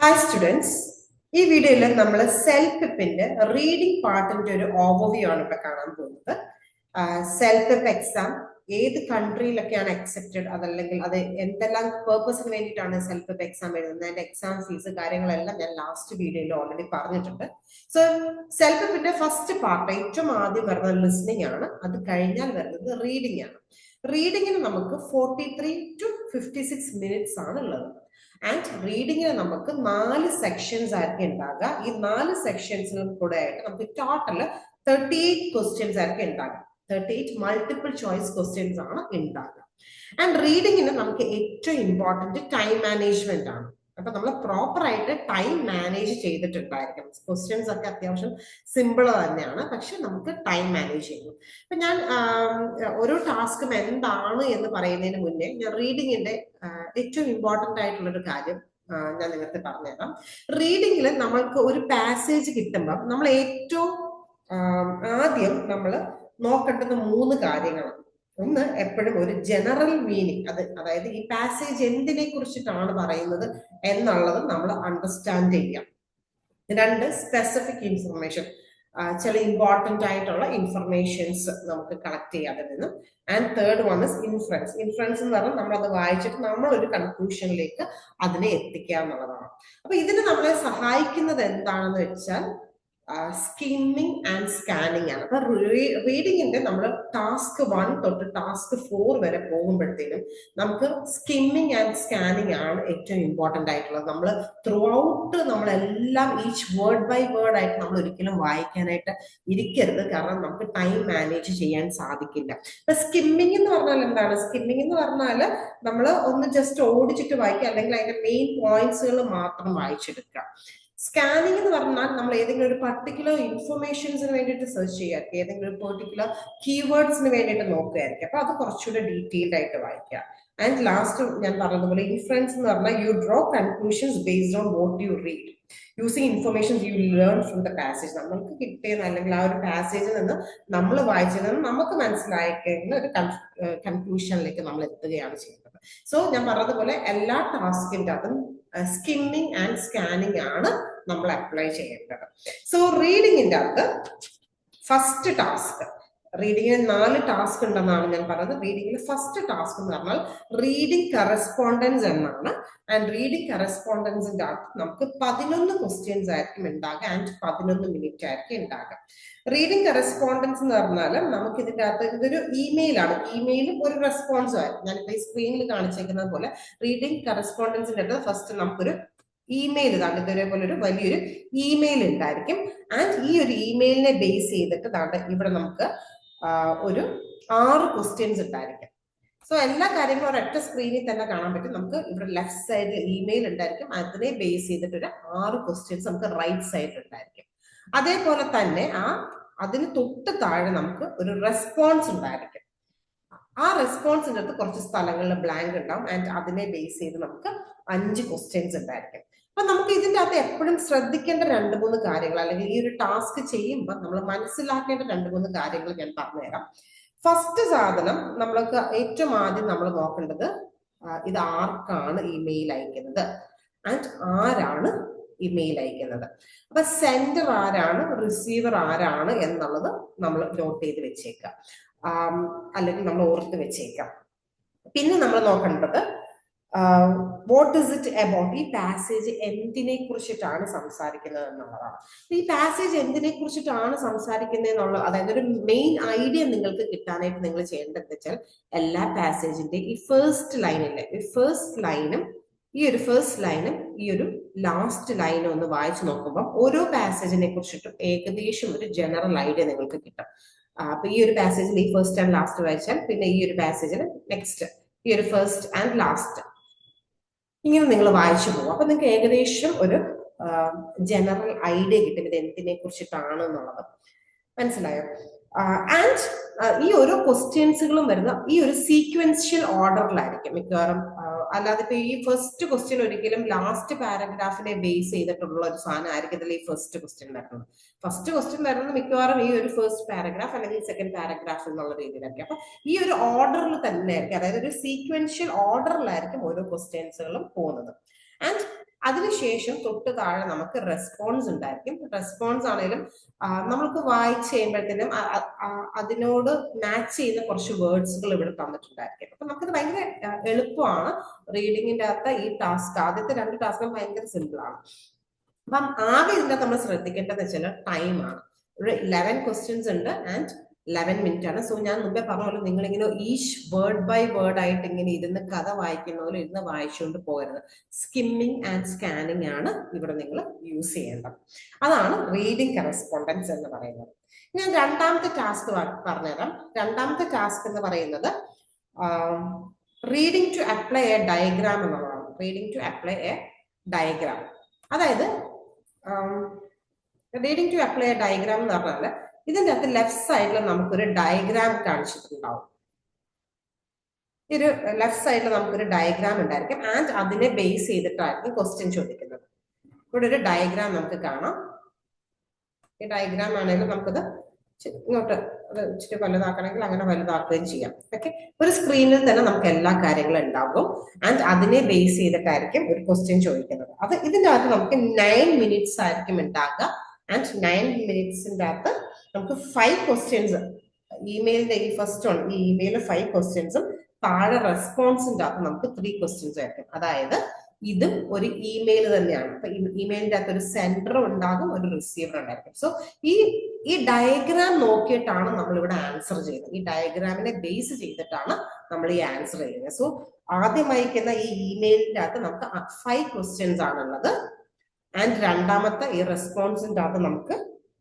Hi students, ഈ വീഡിയോയിൽ നമ്മൾ സെൽഫ് പെപ്പിന്റെ റീഡിംഗ് പാർട്ടിന്റെ ഒരു ഓവർവ്യൂ ആണ് ഇവിടെ കാണാൻ പോകുന്നത്. സെൽഫ് പെപ്പ് എക്സാം ഏത് കൺട്രിയിലൊക്കെയാണ് അക്സെപ്റ്റഡ്, അതല്ലെങ്കിൽ അത് എന്തെല്ലാം പേർപ്പസിന് വേണ്ടിയിട്ടാണ് സെൽഫ് പെപ്പ് എക്സാം എഴുതുന്നത്, അതിന്റെ എക്സാം ഫീസ് കാര്യങ്ങളെല്ലാം ഞാൻ ലാസ്റ്റ് വീഡിയോയിൽ ഓൾറെഡി പറഞ്ഞിട്ടുണ്ട്. സോ സെൽഫ് പെപ്പിന്റെ ഫസ്റ്റ് പാർട്ട് ഏറ്റവും ആദ്യം വരുന്നത് ലിസ്ണിംഗ് ആണ്. അത് കഴിഞ്ഞാൽ വരുന്നത് റീഡിംഗ് ആണ്. റീഡിങ്ങിന് നമുക്ക് 43 to 56 മിനിറ്റ്സ് ആണ് ഉള്ളത്. ആൻഡ് റീഡിങ്ങിന് നമുക്ക് 4 സെക്ഷൻസ് ആയിരിക്കും ഉണ്ടാകുക. ഈ 4 സെക്ഷൻസിലും കൂടെ ആയിട്ട് നമുക്ക് ടോട്ടൽ 38 ക്വസ്റ്റ്യൻസ് ആയിരിക്കും ഉണ്ടാകുക. 38 മൾട്ടിപ്പിൾ ചോയ്സ് ക്വസ്റ്റ്യൻസ് ആണ് ഉണ്ടാകുക. ആൻഡ് റീഡിങ്ങിന് നമുക്ക് ഏറ്റവും ഇമ്പോർട്ടന്റ് ടൈം മാനേജ്മെന്റ് ആണ്. അപ്പൊ നമ്മൾ പ്രോപ്പർ ആയിട്ട് ടൈം മാനേജ് ചെയ്തിട്ടുണ്ടായിരിക്കണം. ക്വസ്റ്റ്യൻസ് ഒക്കെ അത്യാവശ്യം സിമ്പിൾ തന്നെയാണ്, പക്ഷെ നമുക്ക് ടൈം മാനേജ് ചെയ്യണം. അപ്പൊ ഞാൻ ഓരോ ടാസ്കും എന്താണ് എന്ന് പറയുന്നതിന് മുന്നേ ഞാൻ റീഡിങ്ങിന്റെ ഏറ്റവും ഇമ്പോർട്ടന്റ് ആയിട്ടുള്ള ഒരു കാര്യം ഞാൻ നിങ്ങൾക്ക് പറഞ്ഞുതരാം. റീഡിങ്ങിൽ നമ്മൾക്ക് ഒരു പാസേജ് കിട്ടുമ്പോൾ നമ്മൾ ഏറ്റവും ആദ്യം നമ്മൾ നോക്കേണ്ടത് 3 കാര്യങ്ങളാണ്. ഒന്ന്, എപ്പോഴും ഒരു ജനറൽ മീനിങ്, അതായത് ഈ പാസേജ് എന്തിനെ കുറിച്ചിട്ടാണ് പറയുന്നത് എന്നുള്ളത് നമ്മൾ അണ്ടർസ്റ്റാൻഡ് ചെയ്യാം. 2, സ്പെസിഫിക് ഇൻഫർമേഷൻ, ചില ഇമ്പോർട്ടന്റ് ആയിട്ടുള്ള ഇൻഫർമേഷൻസ് നമുക്ക് കളക്ട് ചെയ്യാം അതിൽ നിന്നും. And third one is inference. Inference എന്ന് പറഞ്ഞാൽ നമ്മളത് വായിച്ചിട്ട് നമ്മളൊരു കൺക്ലൂഷനിലേക്ക് അതിനെ എത്തിക്കുക എന്നുള്ളതാണ്. അപ്പൊ ഇതിന് നമ്മളെ സഹായിക്കുന്നത് എന്താണെന്ന് വെച്ചാൽ സ്കിമ്മിങ് ആൻഡ് സ്കാനിങ് ആണ്. അപ്പൊ റീഡിങ്ങിന്റെ നമ്മൾ ടാസ്ക് 1 തൊട്ട് ടാസ്ക് 4 വരെ പോകുമ്പോഴത്തേനും നമുക്ക് സ്കിമ്മിങ് ആൻഡ് സ്കാനിങ് ആണ് ഏറ്റവും ഇമ്പോർട്ടന്റ് ആയിട്ടുള്ളത്. നമ്മൾ ത്രൂ ഔട്ട് നമ്മളെല്ലാം ഈച്ച് വേർഡ് ബൈ വേർഡ് ആയിട്ട് നമ്മൾ ഒരിക്കലും വായിക്കാനായിട്ട് ഇരിക്കരുത്, കാരണം നമുക്ക് ടൈം മാനേജ് ചെയ്യാൻ സാധിക്കില്ല. അപ്പൊ സ്കിമ്മിങ് എന്ന് പറഞ്ഞാൽ എന്താണ്? സ്കിമ്മിങ് എന്ന് പറഞ്ഞാൽ നമ്മൾ ഒന്ന് ജസ്റ്റ് ഓടിച്ചിട്ട് വായിക്കുക, അല്ലെങ്കിൽ അതിന്റെ മെയിൻ പോയിന്റ്സുകൾ മാത്രം വായിച്ചെടുക്കുക. സ്കാനിങ് എന്ന് പറഞ്ഞാൽ നമ്മൾ ഏതെങ്കിലും ഒരു പർട്ടിക്കുലർ ഇൻഫർമേഷൻസിന് വേണ്ടിയിട്ട് സെർച്ച് ചെയ്യായിരിക്കും, ഏതെങ്കിലും ഒരു പെർട്ടിക്കുലർ കീവേഡ്സിന് വേണ്ടിയിട്ട് നോക്കുകയായിരിക്കും. അപ്പൊ അത് കുറച്ചുകൂടെ ഡീറ്റെയിൽഡ് ആയിട്ട് വായിക്കുക. ആൻഡ് ലാസ്റ്റ് ഞാൻ പറഞ്ഞതുപോലെ ഇൻഫറൻസ് എന്ന് പറഞ്ഞാൽ U draw conclusions based on what you read using informations you learn from the passage. നമ്മൾക്ക് കിട്ടിയെന്ന്, അല്ലെങ്കിൽ ആ ഒരു പാസേജിൽ നിന്ന് നമ്മൾ വായിച്ചത് നമുക്ക് മനസ്സിലാക്കുന്ന ഒരു കൺക്ലൂഷനിലേക്ക് നമ്മൾ എത്തുകയാണ് ചെയ്യുന്നത്. സോ ഞാൻ പറഞ്ഞതുപോലെ എല്ലാ ടാസ്കിന്റെ അതും സ്കിമ്മിങ് ആൻഡ് സ്കാനിങ് ആണ് നമ്മൾ അപ്ലൈ ചെയ്യേണ്ടത്. സോ റീഡിങ്ങിന്റെ അകത്ത് ഫസ്റ്റ് ടാസ്ക്, റീഡിങ്ങിന് 4 ടാസ്ക് ഉണ്ടെന്നാണ് ഞാൻ പറഞ്ഞത്. റീഡിങ്ങിന് ഫസ്റ്റ് ടാസ്ക് എന്ന് പറഞ്ഞാൽ റീഡിംഗ് കറസ്പോണ്ടൻസ് എന്നാണ്. ആൻഡ് റീഡിംഗ് കറസ്പോണ്ടൻസിന്റെ അകത്ത് നമുക്ക് 11 ക്വസ്റ്റ്യൻസ് ആയിരിക്കും ഉണ്ടാകുക. ആൻഡ് 11 മിനിറ്റ് ആയിരിക്കും ഉണ്ടാകുക. റീഡിംഗ് കറസ്പോണ്ടൻസ് എന്ന് പറഞ്ഞാൽ നമുക്ക് ഇതിന്റെ അകത്ത് ഇതൊരു ഇമെയിലാണ്. ഇമെയിലും ഒരു റെസ്പോൺസും ആയിരിക്കും. ഞാനിപ്പോ ഈ സ്ക്രീനിൽ കാണിച്ചേക്കുന്നത് പോലെ റീഡിംഗ് കറസ്പോണ്ടൻസിന്റെ അകത്ത് ഫസ്റ്റ് നമുക്കൊരു ഇമെയിൽ, ഇതേപോലെ ഒരു വലിയൊരു ഇമെയിൽ ഉണ്ടായിരിക്കും. ആൻഡ് ഈ ഒരു ഇമെയിലിനെ ബേസ് ചെയ്തിട്ട് ഇവിടെ നമുക്ക് ഒരു 6 ക്വസ്റ്റ്യൻസ് ഉണ്ടായിരിക്കും. സോ എല്ലാ കാര്യങ്ങളും ഒരൊറ്റ സ്ക്രീനിൽ തന്നെ കാണാൻ പറ്റും. നമുക്ക് ഇവിടെ ലെഫ്റ്റ് സൈഡിൽ ഇമെയിൽ ഉണ്ടായിരിക്കും, അതിനെ ബേസ് ചെയ്തിട്ട് ഒരു 6 ക്വസ്റ്റ്യൻസ് നമുക്ക് റൈറ്റ് സൈഡിൽ ഉണ്ടായിരിക്കും. അതേപോലെ തന്നെ അതിന് തൊട്ട് താഴെ നമുക്ക് ഒരു റെസ്പോൺസ് ഉണ്ടായിരിക്കും. ആ റെസ്പോൺസിന്റെ അടുത്ത് കുറച്ച് സ്ഥലങ്ങളിൽ ബ്ലാങ്ക് ഉണ്ടാവും. ആൻഡ് അതിനെ ബേസ് ചെയ്ത് നമുക്ക് 5 ക്വസ്റ്റ്യൻസ് ഉണ്ടായിരിക്കും. അപ്പൊ നമുക്ക് ഇതിന്റെ അകത്ത് എപ്പോഴും ശ്രദ്ധിക്കേണ്ട 2-3 കാര്യങ്ങൾ, അല്ലെങ്കിൽ ഈ ഒരു ടാസ്ക് ചെയ്യുമ്പോൾ നമ്മൾ മനസ്സിലാക്കേണ്ട 2-3 കാര്യങ്ങൾ ഞാൻ പറഞ്ഞുതരാം. ഫസ്റ്റ് സാധനം, നമ്മൾക്ക് ഏറ്റവും ആദ്യം നമ്മൾ നോക്കേണ്ടത് ഇത് ആർക്കാണ് ഇമെയിൽ അയക്കുന്നത് ആൻഡ് ആരാണ് ഇമെയിൽ അയക്കുന്നത്. അപ്പൊ സെൻഡർ ആരാണ്, റിസീവർ ആരാണ് എന്നുള്ളത് നമ്മൾ നോട്ട് ചെയ്ത് വെച്ചേക്കാം, അല്ലെങ്കിൽ നമ്മൾ ഓർത്ത് വെച്ചേക്കാം. പിന്നെ നമ്മൾ നോക്കേണ്ടത് വാട്ട് ഇസ് ഇറ്റ് അബൌട്ട്, ഈ പാസേജ് എന്തിനെ കുറിച്ചിട്ടാണ് സംസാരിക്കുന്നത് എന്നുള്ളതാണ്. ഈ പാസേജ് എന്തിനെ കുറിച്ചിട്ടാണ് സംസാരിക്കുന്നത് എന്നുള്ളത്, അതായത് ഒരു മെയിൻ ഐഡിയ നിങ്ങൾക്ക് കിട്ടാനായിട്ട് നിങ്ങൾ ചെയ്യേണ്ടത് വെച്ചാൽ എല്ലാ പാസേജിന്റെ ഈ ഫസ്റ്റ് ലൈനില്ലേ, ഈ ഫസ്റ്റ് ലൈനും ഈ ഒരു ലാസ്റ്റ് ലൈനും ഒന്ന് വായിച്ചു നോക്കുമ്പോൾ ഓരോ പാസേജിനെ കുറിച്ചിട്ടും ഏകദേശം ഒരു ജനറൽ ഐഡിയ നിങ്ങൾക്ക് കിട്ടും. അപ്പൊ ഈ ഒരു പാസേജിൽ ഈ ഫസ്റ്റ് ആൻഡ് ലാസ്റ്റ് വായിച്ചാൽ പിന്നെ ഈ ഒരു പാസേജിൽ നെക്സ്റ്റ് ഈ ഒരു ഫസ്റ്റ് ആൻഡ് ലാസ്റ്റ്, ഇങ്ങനെ നിങ്ങൾ വായിച്ചു പോകും. അപ്പൊ നിങ്ങൾക്ക് ഏകദേശം ഒരു ജനറൽ ഐഡിയ കിട്ടും ഇത് എന്തിനെ കുറിച്ചിട്ടാണ് എന്നുള്ളത്. മനസ്സിലായോ? ആൻഡ് ഈ ഓരോ ക്വസ്റ്റ്യൻസുകളും വരുന്ന ഈ ഒരു സീക്വൻഷ്യൽ ഓർഡറിലായിരിക്കും മിക്കവാറും. അല്ലാതെ ഇപ്പൊ ഈ ഫസ്റ്റ് ക്വസ്റ്റ്യൻ ഒരിക്കലും ലാസ്റ്റ് പാരഗ്രാഫിനെ ബേസ് ചെയ്തിട്ടുള്ള ഒരു സാധനം ആയിരിക്കത്തില്ല ഈ ഫസ്റ്റ് ക്വസ്റ്റ്യൻ വരുന്നത്. ഫസ്റ്റ് ക്വസ്റ്റ്യൻ വരുന്നത് മിക്കവാറും ഈ ഒരു ഫസ്റ്റ് പാരഗ്രാഫ് അല്ലെങ്കിൽ സെക്കൻഡ് പാരഗ്രാഫ് എന്നുള്ള രീതിയിലായിരിക്കും. അപ്പൊ ഈ ഒരു ഓർഡറിൽ തന്നെ ആയിരിക്കും, അതായത് ഒരു സീക്വൻഷ്യൽ ഓർഡറിലായിരിക്കും ഓരോ ക്വസ്റ്റ്യൻസുകളും പോകുന്നത്. ആൻഡ് അതിനുശേഷം തൊട്ട് താഴെ നമുക്ക് റെസ്പോൺസ് ഉണ്ടായിരിക്കും. റെസ്പോൺസ് ആണെങ്കിലും നമുക്ക് വായിച്ച് കഴിയുമ്പോഴത്തേനും അതിനോട് മാച്ച് ചെയ്യുന്ന കുറച്ച് വേർഡ്സുകൾ ഇവിടെ തന്നിട്ടുണ്ടായിരിക്കും. അപ്പൊ നമുക്കിത് ഭയങ്കര എളുപ്പമാണ്. റീഡിങ്ങിന്റെ അകത്ത് ഈ ടാസ്ക്, ആദ്യത്തെ 2 ടാസ്കും ഭയങ്കര സിമ്പിൾ ആണ്. അപ്പം ആകെ ഇതിന്റെ നമ്മൾ ശ്രദ്ധിക്കേണ്ടത് വെച്ചാൽ ടൈമാണ്. ഒരു 11 ക്വസ്റ്റ്യൻസ് ഉണ്ട് ആൻഡ് 11 മിനിറ്റ് ആണ്. സോ ഞാൻ മുമ്പേ പറഞ്ഞ പോലെ നിങ്ങളിങ്ങനെ ഈച്ച് വേർഡ് ബൈ വേർഡ് ആയിട്ട് ഇങ്ങനെ ഇരുന്ന് കഥ വായിക്കുന്ന പോലെ ഇരുന്ന് വായിച്ചുകൊണ്ട് പോകരുത്. സ്കിമ്മിങ് ആൻഡ് സ്കാനിങ് ആണ് ഇവിടെ നിങ്ങൾ യൂസ് ചെയ്യേണ്ടത്. അതാണ് റീഡിംഗ് കറസ്പോണ്ടൻസ് എന്ന് പറയുന്നത്. ഞാൻ രണ്ടാമത്തെ ടാസ്ക് പറഞ്ഞുതരാം. രണ്ടാമത്തെ ടാസ്ക് എന്ന് പറയുന്നത് reading to apply a diagram എന്നുള്ളതാണ്. Reading to apply a diagram, അതായത് reading to apply a diagram എന്ന് പറഞ്ഞാൽ ഇതിന്റെ അകത്ത് ലെഫ്റ്റ് സൈഡിൽ നമുക്കൊരു ഡയഗ്രാം കാണിച്ചിട്ടുണ്ടാവും. ഒരു ലെഫ്റ്റ് സൈഡിൽ നമുക്കൊരു ഡയഗ്രാം ഉണ്ടായിരിക്കും ആൻഡ് അതിനെ ബേസ് ചെയ്തിട്ടായിരിക്കും ക്വസ്റ്റ്യൻ ചോദിക്കുന്നത്. ഇവിടെ ഒരു ഡയഗ്രാം നമുക്ക് കാണാം. ഈ ഡയഗ്രാം ആണെങ്കിൽ നമുക്കത് ഇങ്ങോട്ട് ഇച്ചിരി വലുതാക്കണമെങ്കിൽ അങ്ങനെ വലുതാക്കുകയും ചെയ്യാം. ഓക്കെ, ഒരു സ്ക്രീനിൽ തന്നെ നമുക്ക് എല്ലാ കാര്യങ്ങളും ഉണ്ടാകും ആൻഡ് അതിനെ ബേസ് ചെയ്തിട്ടായിരിക്കും ഒരു ക്വസ്റ്റ്യൻ ചോദിക്കുന്നത്. അത് ഇതിന്റെ അകത്ത് നമുക്ക് 9 മിനിറ്റ്സ് ആയിരിക്കും ഉണ്ടാകുക ആൻഡ് 9 മിനിറ്റ്സിന്റെ അകത്ത് നമുക്ക് 5 ക്വസ്റ്റ്യൻസ്, ഇമെയിലിന്റെ ഈ ഫസ്റ്റ് വൺ, ഈ ഇമെയിലിൽ 5 ക്വസ്റ്റ്യൻസും താഴെ റെസ്പോൺസിന്റെ അകത്ത് നമുക്ക് 3 ക്വസ്റ്റ്യൻസ് ആയിരിക്കും. അതായത് ഇതും ഒരു ഇമെയിൽ തന്നെയാണ്. അപ്പൊ ഇമെയിലിന്റെ അകത്ത് ഒരു സെൻഡർ ഉണ്ടാകും, ഒരു റിസീവർ ഉണ്ടായിരിക്കും. സോ ഈ ഡയഗ്രാം നോക്കിയിട്ടാണ് നമ്മൾ ഇവിടെ ആൻസർ ചെയ്യുന്നത്. ഈ ഡയഗ്രാമിനെ ബേസ് ചെയ്തിട്ടാണ് നമ്മൾ ഈ ആൻസർ ചെയ്യുന്നത്. സോ ആദ്യം അയക്കുന്ന ഈ ഇമെയിലിന്റെ അകത്ത് നമുക്ക് 5 ക്വസ്റ്റ്യൻസ് ആണുള്ളത് ആൻഡ് രണ്ടാമത്തെ ഈ റെസ്പോൺസിന്റെ അകത്ത് നമുക്ക്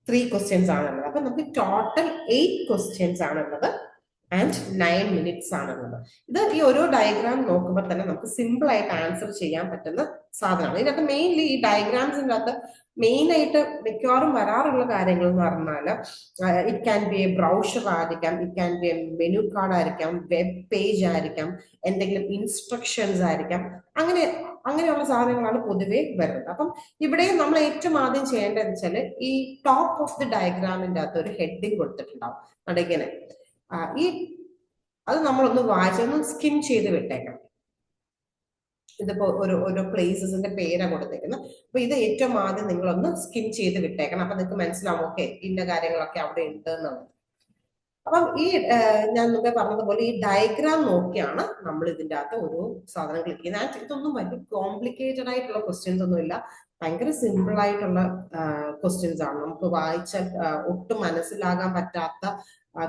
3 ക്വസ്റ്റ്യൻസ് ആണുള്ളത്. അപ്പൊ നമുക്ക് ടോട്ടൽ 8 ക്വസ്റ്റ്യൻസ് ആണുള്ളത് ആൻഡ് 9 മിനിറ്റ്സ് ആണുള്ളത്. ഇത് ഈ ഓരോ ഡയഗ്രാം നോക്കുമ്പോൾ തന്നെ നമുക്ക് സിമ്പിൾ ആയിട്ട് ആൻസർ ചെയ്യാൻ പറ്റുന്ന സാധനമാണ്. ഇതിനകത്ത് മെയിൻലി ഈ ഡയഗ്രാംസിൻ്റെ അകത്ത് മെയിൻ ആയിട്ട് മിക്കവാറും വരാറുള്ള കാര്യങ്ങൾ എന്ന് പറഞ്ഞാൽ it can be a brochure ആയിരിക്കാം, it can be a menu card ആയിരിക്കാം, വെബ് പേജ് ആയിരിക്കാം, എന്തെങ്കിലും ഇൻസ്ട്രക്ഷൻസ് ആയിരിക്കാം, അങ്ങനെയുള്ള സാധനങ്ങളാണ് പൊതുവെ വരുന്നത്. അപ്പം ഇവിടെ നമ്മൾ ഏറ്റവും ആദ്യം ചെയ്യേണ്ടതെന്ന് വെച്ചാൽ ഈ ടോപ്പ് ഓഫ് ദി ഡയഗ്രാമിന്റെ അകത്ത് ഒരു ഹെഡിങ് കൊടുത്തിട്ടുണ്ടാവും. അടിങ്ങനെ അത് നമ്മളൊന്ന് വായിച്ചൊന്ന് സ്കിം ചെയ്ത് വിട്ടേക്കണം. ഇതിപ്പോ ഒരു പ്ലേസസിന്റെ പേരാ കൊടുത്തേക്കുന്നത്. അപ്പൊ ഇത് ഏറ്റവും ആദ്യം നിങ്ങളൊന്ന് സ്കിം ചെയ്ത് വിട്ടേക്കണം. അപ്പൊ നിങ്ങൾക്ക് മനസ്സിലാവും ഓക്കെ ഇന്ന കാര്യങ്ങളൊക്കെ അവിടെ ഉണ്ട് എന്നുള്ളത്. അപ്പം ഈ ഞാൻ മുമ്പേ പറഞ്ഞതുപോലെ ഈ ഡയഗ്രാം നോക്കിയാണ് നമ്മൾ ഇതിന്റെ അകത്ത് ഓരോ സാധനം ക്ലിക്ക് ചെയ്യുന്നത്. ഇതൊന്നും വലിയ കോംപ്ലിക്കേറ്റഡ് ആയിട്ടുള്ള ക്വസ്റ്റ്യൻസ് ഒന്നും ഇല്ല. ഭയങ്കര സിമ്പിൾ ആയിട്ടുള്ള ക്വസ്റ്റ്യൻസ് ആണ്. നമുക്ക് വായിച്ചാൽ ഒട്ടും മനസ്സിലാകാൻ പറ്റാത്ത,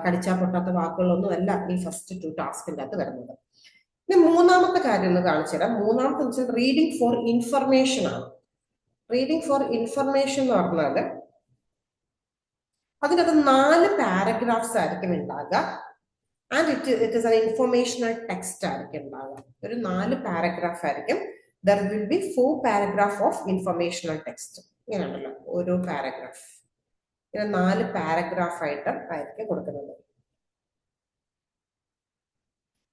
കടിച്ചാൽ പൊട്ടാത്ത വാക്കുകളൊന്നും അല്ല ഈ ഫസ്റ്റ് 2 ടാസ്കിന്റെ അകത്ത് വരുന്നത്. ഇനി മൂന്നാമത്തെ കാര്യം ഒന്ന് കാണിച്ചു തരാം. മൂന്നാമത്തെ വെച്ചാൽ റീഡിംഗ് ഫോർ ഇൻഫർമേഷൻ ആണ്. റീഡിംഗ് ഫോർ ഇൻഫർമേഷൻ എന്ന് പറഞ്ഞാല് അതിനകത്ത് 4 പാരഗ്രാഫ്സ് ആയിരിക്കും ഉണ്ടാകുക and it is an informational text ആയിരിക്കും ഉണ്ടാകുക. ഒരു 4 പാരഗ്രാഫ് ആയിരിക്കും. There will be 4 paragraph of informational text. ഇങ്ങനെയാണല്ലോ ഓരോ പാരഗ്രാഫ്, ഇങ്ങനെ 4 പാരഗ്രാഫ് ആയിരിക്കും കൊടുക്കുന്നത്.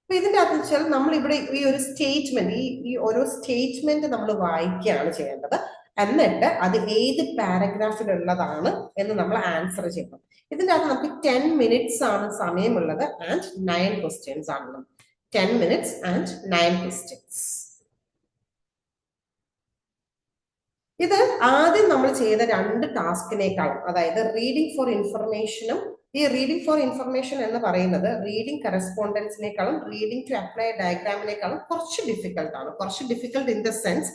അപ്പൊ ഇതിന്റെ അകത്ത് വെച്ചാൽ നമ്മൾ ഇവിടെ ഈ ഒരു സ്റ്റേറ്റ്മെന്റ്, ഈ ഓരോ സ്റ്റേറ്റ്മെന്റ് നമ്മൾ വായിക്കുകയാണ് ചെയ്യേണ്ടത്. എന്നിട്ട് അത് ഏത് പാരഗ്രാഫിലുള്ളതാണ് എന്ന് നമ്മൾ ആൻസർ ചെയ്യണം. ഇതിന്റെ അകത്ത് നമുക്ക് 10 മിനിറ്റ്സ് ആണ് സമയമുള്ളത് ആൻഡ് 9 ക്വസ്റ്റ്യൻസ് ആണുള്ളത്. 10 മിനിറ്റ്സ് ആൻഡ് 9 ക്വസ്റ്റ്യൻസ്. ഇത് ആദ്യം നമ്മൾ ചെയ്ത 2 ടാസ്കിനേക്കാളും, അതായത് റീഡിംഗ് ഫോർ ഇൻഫർമേഷനും, ഈ റീഡിംഗ് ഫോർ ഇൻഫർമേഷൻ എന്ന് പറയുന്നത് റീഡിംഗ് കറസ്പോണ്ടൻസിനേക്കാളും റീഡിംഗ് ടു അപ്ലൈ ഡയഗ്രാമിനേക്കാളും കുറച്ച് ഡിഫിക്കൽട്ട് ആണ്. കുറച്ച് ഡിഫിക്കൽട്ട് ഇൻ ദ സെൻസ്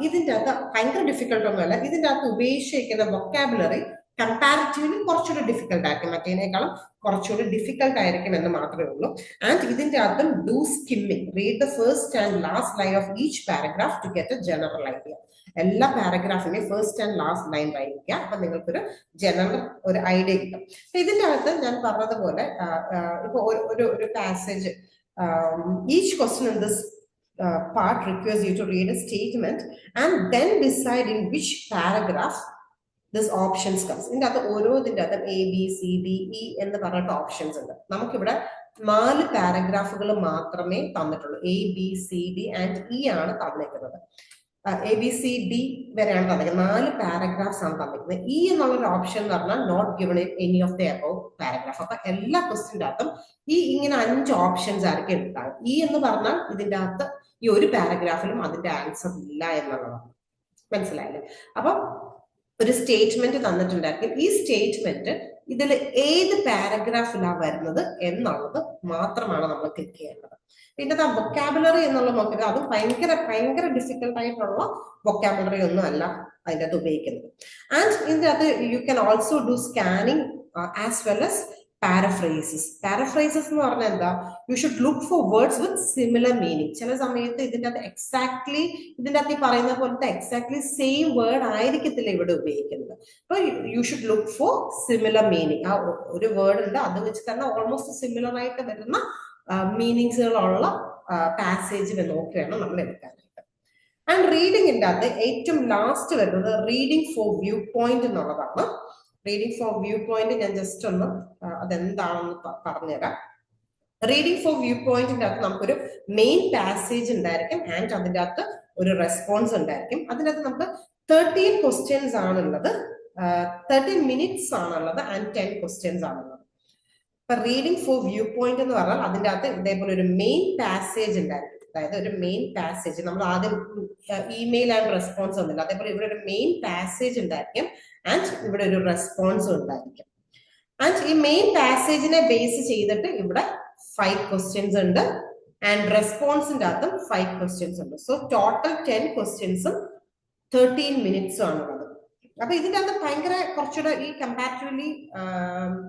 ഇതിന്റെ അകത്ത് ഭയങ്കര ഡിഫിക്കൽട്ട് ഒന്നുമല്ല. ഇതിന്റെ അകത്ത് ഉപയോഗിച്ചിരിക്കുന്ന വൊക്കാബുലറി കമ്പാരിറ്റീവ്ലി കുറച്ചുകൂടി ഡിഫിക്കൽട്ട് ആയിരിക്കും, മറ്റേതിനേക്കാളും കുറച്ചുകൂടി ഡിഫിക്കൽട്ട് ആയിരിക്കും എന്ന് മാത്രമേ ഉള്ളൂ. ആൻഡ് ഇതിന്റെ അകത്തും do skimming, read the first and last line of each paragraph to get a general idea. എല്ലാ പാരഗ്രാഫിന്റെ ഫസ്റ്റ് ആൻഡ് ലാസ്റ്റ് ലൈൻ വായിക്കുക. അപ്പൊ നിങ്ങൾക്കൊരു ജനറൽ ഒരു ഐഡിയ കിട്ടും. ഇതിന്റെ അകത്ത് ഞാൻ പറഞ്ഞതുപോലെ ഇപ്പൊ ഒരു passage, each question in this part requires you to read a statement and then decide in which paragraph this options comes. ഇതിന്റെ അകത്ത് ഓരോതിന്റെ അകത്ത് A, B, C, D, E എന്ന് പറഞ്ഞിട്ട് ഓപ്ഷൻസ് ഉണ്ട്. നമുക്കിവിടെ 4 പാരഗ്രാഫുകൾ മാത്രമേ തന്നിട്ടുള്ളൂ. A, B, C, D and E ആണ് തന്നിരിക്കുന്നത്. A, B, C, D വരെയാണ് തന്നിരിക്കുന്നത്. 4 പാരഗ്രാഫ്സ് ആണ് തന്നിരിക്കുന്നത്. E എന്നുള്ളൊരു ഓപ്ഷൻ എന്ന് പറഞ്ഞാൽ not given in any of the above paragraph. അപ്പൊ എല്ലാ ക്വസ്റ്റിന്റെ അകത്തും ഈ ഇങ്ങനെ 5 ഓപ്ഷൻസ് ആയിരിക്കും ഉണ്ടാകും. E എന്ന് പറഞ്ഞാൽ ഇതിന്റെ അകത്ത് ഈ ഒരു പാരഗ്രാഫിലും അതിന്റെ ആൻസർ ഇല്ല എന്നുള്ളതാണ്. മനസ്സിലായില്ലേ? അപ്പൊ ഒരു സ്റ്റേറ്റ്മെന്റ് തന്നിട്ടുണ്ടായിരിക്കും. ഈ സ്റ്റേറ്റ്മെന്റ് ഇതിൽ ഏത് പാരഗ്രാഫിലാണ് വരുന്നത് എന്നുള്ളത് മാത്രമാണ് നമ്മൾ ക്ലിക്ക് ചെയ്യേണ്ടത്. പിന്നെ വൊക്കാബുലറി എന്നുള്ള നോക്കുക, അത് ഭയങ്കര ഡിഫിക്കൽട്ട് ആയിട്ടുള്ള വൊക്കാബുലറി ഒന്നും അല്ല അതിൻ്റെ അത് ഉപയോഗിക്കുന്നത്. ആൻഡ് ഇതിൻ്റെ അത് you can also do scanning as well as പാരഫ്രൈസസ് എന്ന് പറഞ്ഞാൽ എന്താ, you should look for words with similar meaning. ചില സമയത്ത് ഇതിൻ്റെ അത് എക്സാക്ട്ലി ഇതിൻ്റെ അകത്ത് ഈ പറയുന്ന പോലത്തെ എക്സാക്ട്ലി സെയിം വേർഡ് ആയിരിക്കത്തില്ല ഇവിടെ ഉപയോഗിക്കുന്നത്. അപ്പൊ you should look for similar meaning. ആ ഒരു വേർഡ് ഉണ്ട്, അത് വെച്ച് തന്നെ ഓൾമോസ്റ്റ് സിമിലർ ആയിട്ട് വരുന്ന മീനിങ്സുകളുള്ള പാസേജ് നോക്കി വേണം നമ്മൾ എടുക്കാനായിട്ട്. ആൻഡ് റീഡിങ്ങിൻ്റെ അകത്ത് ഏറ്റവും ലാസ്റ്റ് വരുന്നത് റീഡിങ് ഫോർ വ്യൂ പോയിന്റ് എന്നുള്ളതാണ്. റീഡിങ് ഫോർ വ്യൂ പോയിന്റ് ഞാൻ ജസ്റ്റ് ഒന്ന് അതെന്താണെന്ന് പറഞ്ഞുതരാം. റീഡിങ് ഫോർ വ്യൂ പോയിന്റിന്റെ അകത്ത് നമുക്കൊരു മെയിൻ പാസേജ് ഉണ്ടായിരിക്കും ആൻഡ് അതിൻ്റെ അകത്ത് ഒരു റെസ്പോൺസ് ഉണ്ടായിരിക്കും. അതിൻ്റെ അകത്ത് നമുക്ക് 13 ക്വസ്റ്റ്യൻസ് ആണുള്ളത്, 13 മിനിറ്റ്സ് ആണുള്ളത് ആൻഡ് 10 ക്വസ്റ്റ്യൻസ് ആണുള്ളത്. ഇപ്പൊ റീഡിങ് ഫോർ വ്യൂ പോയിന്റ് എന്ന് പറഞ്ഞാൽ അതിൻ്റെ അകത്ത് ഇതേപോലെ ഒരു മെയിൻ പാസേജ് ഉണ്ടായിരിക്കും. അതായത് ഒരു മെയിൻ പാസേജ് നമ്മൾ ആദ്യം ഇമെയിൽ ആൻഡ് റെസ്പോൺസ് ഒന്നുമില്ല, അതേപോലെ ഇവിടെ ഒരു മെയിൻ പാസേജ് ഉണ്ടായിരിക്കും ആൻഡ് ഇവിടെ ഒരു റെസ്പോൺസും ഉണ്ടായിരിക്കും. ആൻഡ് ഈ മെയിൻ പാസേജിനെ ബേസ് ചെയ്തിട്ട് ഇവിടെ 5 ക്വസ്റ്റ്യൻസ് ഉണ്ട് ആൻഡ് റെസ്പോൺസിന്റെ അകത്തും 5 ക്വസ്റ്റ്യൻസ് ഉണ്ട്. സോ ടോട്ടൽ 10 ക്വസ്റ്റ്യൻസും 13 മിനിറ്റ്സും ആണുള്ളത്. അപ്പൊ ഇതിന്റെ അകത്ത് കുറച്ചുകൂടെ ഈ കമ്പാരിറ്റീവ്ലി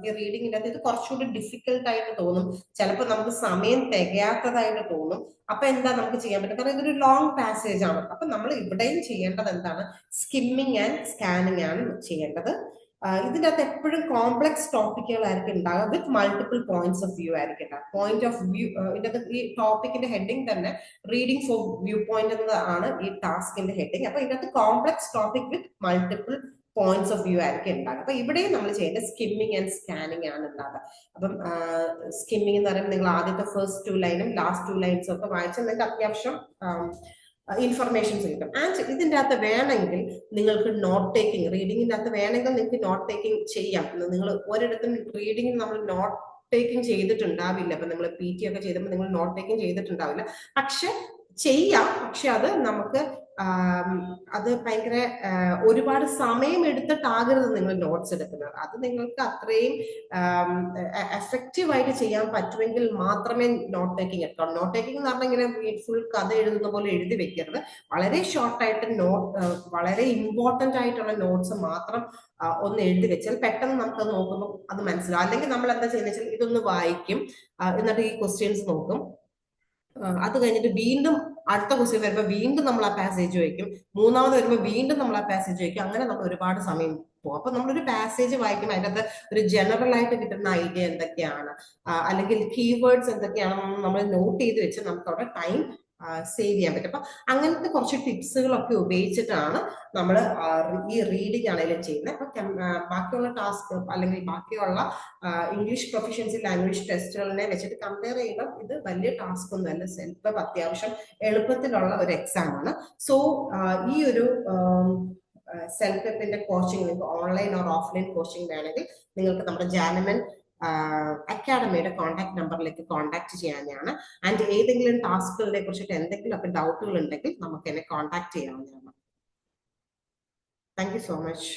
ഈ റീഡിങ്ങിന്റെ അകത്ത് ഇത് കുറച്ചുകൂടി ഡിഫിക്കൽട്ട് ആയിട്ട് തോന്നും, ചിലപ്പോൾ നമുക്ക് സമയം തികയാത്തതായിട്ട് തോന്നും. അപ്പൊ എന്താ നമുക്ക് ചെയ്യാൻ പറ്റും, കാരണം ഇതൊരു ലോങ് പാസേജ് ആണ്. അപ്പൊ നമ്മൾ ഇവിടെയും ചെയ്യേണ്ടത് എന്താണ്, സ്കിമ്മിങ് ആൻഡ് സ്കാനിങ് ആണ് ചെയ്യേണ്ടത്. ഇതിൻ്റെ അകത്ത് എപ്പോഴും കോംപ്ലക്സ് ടോപ്പിക്കുകളായിരിക്കും ഉണ്ടാകുക, with multiple points of view ആയിരിക്കും ഉണ്ടാകുക. പോയിന്റ് ഓഫ് വ്യൂ ഇതിന്റെ ഈ ടോപ്പിക്കിന്റെ ഹെഡിങ് തന്നെ റീഡിങ് ഫോർ വ്യൂ പോയിന്റ് എന്നതാണ് ഈ ടാസ്കിന്റെ ഹെഡിങ്. അപ്പൊ ഇതിനകത്ത് complex topic with multiple points of view ആയിരിക്കും ഉണ്ടാകുക. അപ്പൊ ഇവിടെയും നമ്മൾ ചെയ്യേണ്ടത് സ്കിമ്മിങ് ആൻഡ് സ്കാനിങ് ആണ് ഉണ്ടാകുക. അപ്പം സ്കിമ്മിങ് എന്ന് പറയുമ്പോൾ നിങ്ങൾ ആദ്യത്തെ ഫസ്റ്റ് 2 ലൈനും ലാസ്റ്റ് 2 ലൈൻസും ഒക്കെ വായിച്ചാൽ നിങ്ങൾക്ക് അത്യാവശ്യം ഇൻഫർമേഷൻസ് കിട്ടും. ആൻഡ് ഇതിൻ്റെ അകത്ത് വേണമെങ്കിൽ നിങ്ങൾക്ക് നോട്ട് ടേക്കിംഗ്, റീഡിങ്ങിൻ്റെ അകത്ത് വേണമെങ്കിൽ നിങ്ങൾക്ക് നോട്ട് ടേക്കിംഗ് ചെയ്യാം. നിങ്ങൾ ഒരിടത്തും റീഡിങ്ങിൽ നമ്മൾ നോട്ട് ടേക്കിംഗ് ചെയ്തിട്ടുണ്ടാവില്ല. അപ്പൊ നമ്മൾ PT ഒക്കെ ചെയ്തപ്പോൾ നിങ്ങൾ നോട്ട് ടേക്കിംഗ് ചെയ്തിട്ടുണ്ടാവില്ല, പക്ഷെ ചെയ്യാം. പക്ഷെ അത് നമുക്ക് അത് ഭയങ്കര ഒരുപാട് സമയം എടുത്തിട്ടാകരുത് നിങ്ങൾ നോട്ട്സ് എടുക്കുന്നത്. അത് നിങ്ങൾക്ക് അത്രയും എഫക്റ്റീവ് ആയിട്ട് ചെയ്യാൻ പറ്റുമെങ്കിൽ മാത്രമേ നോട്ട് ടേക്കിംഗ് എടുക്കാവൂ. നോട്ട് ടേക്കിംഗ് എന്ന് പറഞ്ഞാൽ ഇങ്ങനെ ഫുൾ കഥ എഴുതുന്ന പോലെ എഴുതി വെക്കരുത്. വളരെ ഷോർട്ടായിട്ട് വളരെ ഇമ്പോർട്ടന്റ് ആയിട്ടുള്ള നോട്ട്സ് മാത്രം ഒന്ന് എഴുതി വെച്ചാൽ പെട്ടെന്ന് നമുക്കത് നോക്കുമ്പോൾ അത് മനസ്സിലാവും. അല്ലെങ്കിൽ നമ്മൾ എന്താ ചെയ്യുന്നത് വെച്ചാൽ ഇതൊന്ന് വായിക്കും, എന്നിട്ട് ഈ ക്വസ്റ്റ്യൻസ് നോക്കും, അത് കഴിഞ്ഞിട്ട് വീണ്ടും അടുത്ത ക്വസ്റ്റ്യൻ വരുമ്പോൾ വീണ്ടും നമ്മൾ ആ പാസേജ് വയ്ക്കും, മൂന്നാമത് വരുമ്പോൾ വീണ്ടും നമ്മൾ ആ പാസേജ് വയ്ക്കും. അങ്ങനെ നമ്മൾ ഒരുപാട് സമയം പോകും. അപ്പൊ നമ്മളൊരു പാസേജ് വായിക്കുമ്പോൾ അതിനകത്ത് ഒരു ജനറൽ ആയിട്ട് കിട്ടുന്ന ഐഡിയ എന്തൊക്കെയാണ്, അല്ലെങ്കിൽ കീവേഡ്സ് എന്തൊക്കെയാണെന്ന് നമ്മൾ നോട്ട് ചെയ്ത് വെച്ച് നമുക്ക് അവിടെ ടൈം സേവ് ചെയ്യാൻ പറ്റും. അപ്പൊ അങ്ങനത്തെ കുറച്ച് ടിപ്സുകളൊക്കെ ഉപയോഗിച്ചിട്ടാണ് നമ്മൾ ഈ റീഡിംഗ് ആണെങ്കിലും ചെയ്യുന്നത്. അപ്പൊ ബാക്കിയുള്ള ടാസ്ക് അല്ലെങ്കിൽ ബാക്കിയുള്ള ഇംഗ്ലീഷ് പ്രൊഫഷൻസി ലാംഗ്വേജ് ടെസ്റ്റുകളിനെ വെച്ചിട്ട് കമ്പയർ ചെയ്യുമ്പോൾ ഇത് വലിയ ടാസ്ക് ഒന്നുമല്ല. സെൽഫ് അത്യാവശ്യം എളുപ്പത്തിലുള്ള ഒരു എക്സാം ആണ്. സോ ഈ ഒരു സെൽഫ് കോച്ചിങ് നിങ്ങൾക്ക് ഓൺലൈൻ ഓർ ഓഫ്ലൈൻ കോച്ചിങ് വേണമെങ്കിൽ നിങ്ങൾക്ക് നമ്മുടെ ജാനമൻ അക്കാഡമിയുടെ കോൺടാക്ട് നമ്പറിലേക്ക് കോൺടാക്ട് ചെയ്യാവുന്നതാണ്. ആൻഡ് ഏതെങ്കിലും ടാസ്കുകളെ കുറിച്ചിട്ട് എന്തെങ്കിലുമൊക്കെ ഡൗട്ടുകൾ ഉണ്ടെങ്കിൽ നമുക്ക് എന്നെ കോൺടാക്ട് ചെയ്യാവുന്നതാണ്. Thank you so much.